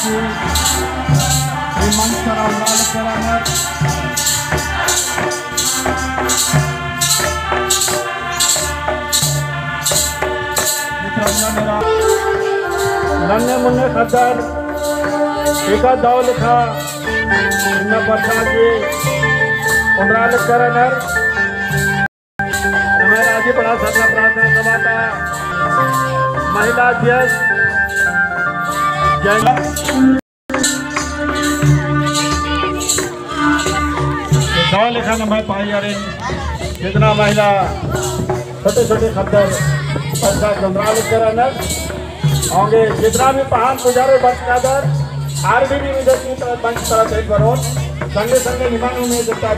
की मंच नन्हे मुन्ने खद्दर एका दाव लिखा इन परसाजी उमराल करनर हमारा आज बड़ा सभा प्रार्थना सभा का महिला अध्यक्ष दाव लिखा नंबर पाई अरे जितना महिला छोटे छोटे खद्दर परसाद उमराल करनर होंगे जितना भी पहाड़ पुजारे बचकादर आरबीबी विदेशी मंच तरफ एक बरोन संगे संगे निमानों में